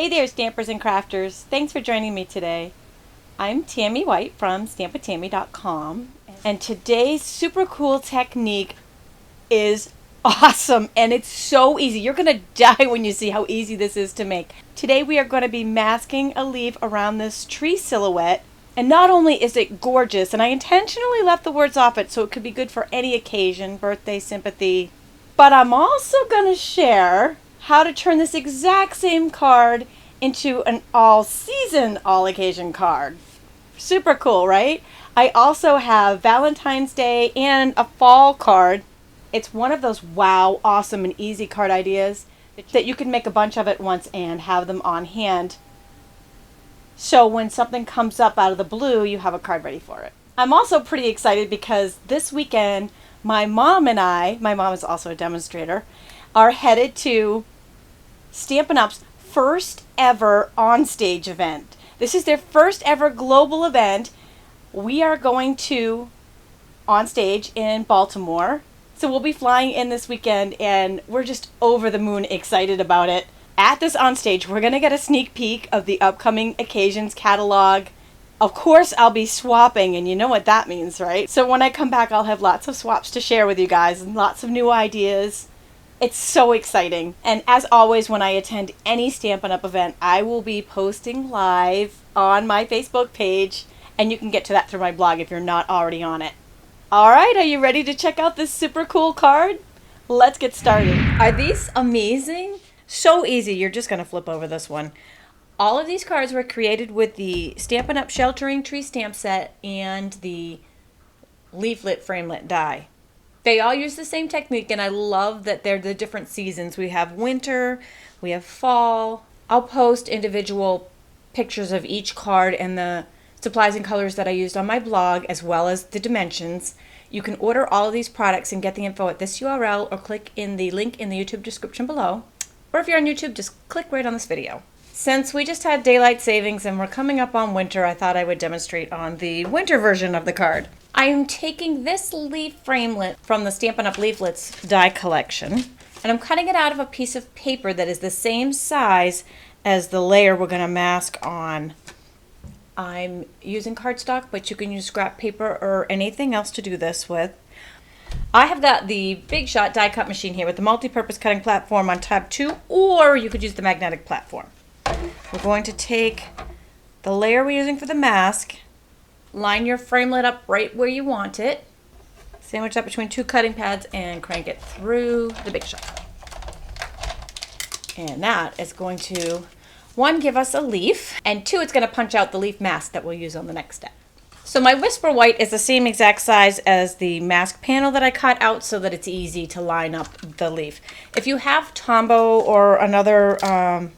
Hey there, stampers and crafters. Thanks for joining me today. I'm Tami White from stampwithtami.com, and today's super cool technique is awesome, and it's so easy. You're going to die when you see how easy this is to make. Today we are going to be masking a leaf around this tree silhouette, and not only is it gorgeous, and I intentionally left the words off it so it could be good for any occasion, birthday, sympathy, but I'm also going to share how to turn this exact same card into an all-season, all-occasion card. Super cool, right? I also have Valentine's Day and a fall card. It's one of those wow, awesome, and easy card ideas that you can make a bunch of at once and have them on hand. So when something comes up out of the blue, you have a card ready for it. I'm also pretty excited because this weekend, my mom and I, my mom is also a demonstrator, are headed to Stampin' Up's first ever onstage event. This is their first ever global event. We are going to onstage in Baltimore. So we'll be flying in this weekend and we're just over the moon excited about it. At this onstage, we're going to get a sneak peek of the upcoming occasions catalog. Of course, I'll be swapping, and you know what that means, right? So when I come back, I'll have lots of swaps to share with you guys and lots of new ideas. It's so exciting. And as always, when I attend any Stampin' Up event, I will be posting live on my Facebook page, and you can get to that through my blog if you're not already on it. All right, are you ready to check out this super cool card? Let's get started. Are these amazing? So easy, you're just gonna flip over this one. All of these cards were created with the Stampin' Up Sheltering Tree stamp set and the leaflet framelit die. They all use the same technique, and I love that they're the different seasons. We have winter, we have fall. I'll post individual pictures of each card and the supplies and colors that I used on my blog, as well as the dimensions. You can order all of these products and get the info at this URL or click in the link in the YouTube description below. Or if you're on YouTube, just click right on this video. Since we just had daylight savings and we're coming up on winter, I thought I would demonstrate on the winter version of the card. I am taking this leaf framelit from the Stampin' Up Leaflets die collection, and I'm cutting it out of a piece of paper that is the same size as the layer we're going to mask on. I'm using cardstock, but you can use scrap paper or anything else to do this with. I have got the Big Shot die cut machine here with the multi-purpose cutting platform on tab 2, or you could use the magnetic platform. We're going to take the layer we're using for the mask, line your framelit up right where you want it, sandwich that between two cutting pads, and crank it through the Big Shot. And that is going to, 1, give us a leaf, and 2, it's going to punch out the leaf mask that we'll use on the next step. So my Whisper White is the same exact size as the mask panel that I cut out so that it's easy to line up the leaf. If you have Tombow or another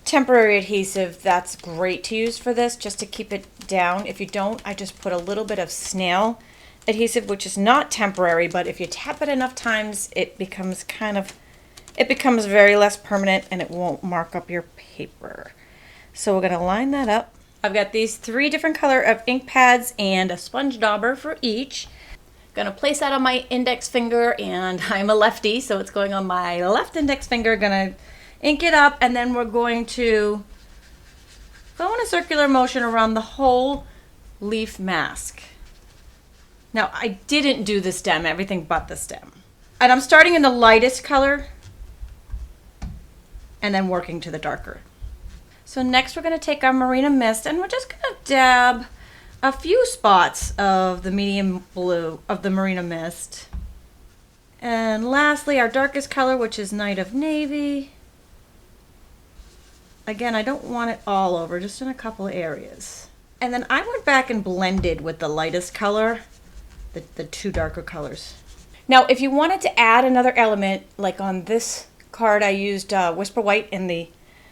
temporary adhesive, that's great to use for this, just to keep it down. If you don't, I just put a little bit of snail adhesive, which is not temporary, but if you tap it enough times, it becomes very less permanent and it won't mark up your paper. So we're going to line that up. I've got these 3 different color of ink pads and a sponge dauber for each. Gonna place that on my index finger, and I'm a lefty, so it's going on my left index finger. Gonna ink it up, and then we're going to go in a circular motion around the whole leaf mask. Now, I didn't do the stem, everything but the stem. And I'm starting in the lightest color and then working to the darker. So next we're going to take our Marina Mist, and we're just going to dab a few spots of the medium blue of the Marina Mist. And lastly, our darkest color, which is Night of Navy. Again, I don't want it all over, just in a couple areas. And then I went back and blended with the lightest color, the 2 darker colors. Now, if you wanted to add another element, like on this card, I used Whisper White in the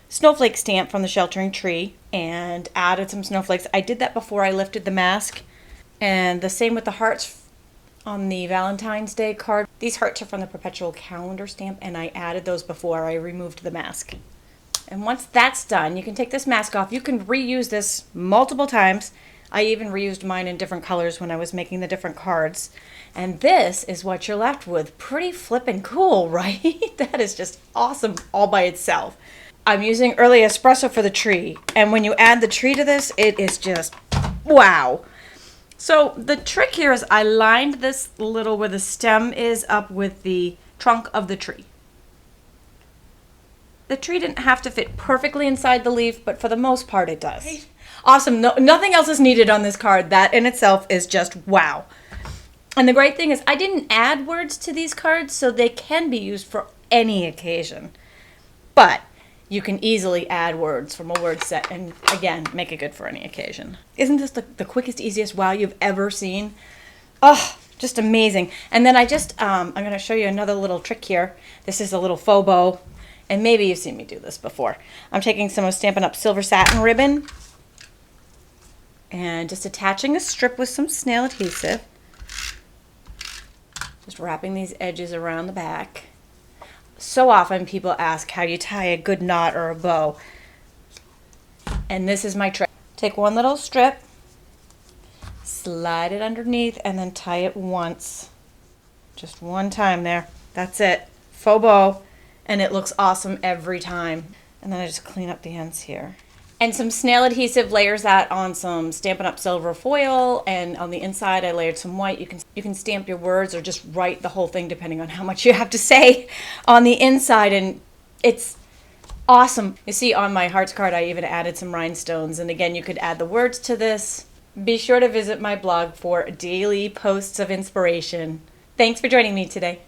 snowflake stamp from the Sheltering Tree and added some snowflakes. I did that before I lifted the mask. And the same with the hearts on the Valentine's Day card. These hearts are from the Perpetual Calendar stamp, and I added those before I removed the mask. And once that's done, you can take this mask off. You can reuse this multiple times. I even reused mine in different colors when I was making the different cards. And this is what you're left with. Pretty flippin' cool, right? That is just awesome all by itself. I'm using early espresso for the tree. And when you add the tree to this, it is just wow. So the trick here is I lined this little where the stem is up with the trunk of the tree. The tree didn't have to fit perfectly inside the leaf, but for the most part it does. Awesome. Nothing else is needed on this card. That in itself is just wow. And the great thing is I didn't add words to these cards, so they can be used for any occasion. But you can easily add words from a word set and, again, make it good for any occasion. Isn't this the quickest, easiest wow you've ever seen? Oh, just amazing. And then I'm going to show you another little trick here. This is a little faux bow, and maybe you've seen me do this before. I'm taking some of Stampin' Up Silver Satin ribbon and just attaching a strip with some snail adhesive. Just wrapping these edges around the back. So often people ask how you tie a good knot or a bow. And this is my trick. Take one little strip, slide it underneath, and then tie it once. Just one time there. That's it. Faux bow. And it looks awesome every time. And then I just clean up the ends here. And some snail adhesive layers that on some Stampin' Up silver foil, and on the inside I layered some white. You can stamp your words or just write the whole thing depending on how much you have to say on the inside, and it's awesome. You see on my hearts card I even added some rhinestones, and again you could add the words to this. Be sure to visit my blog for daily posts of inspiration. Thanks for joining me today.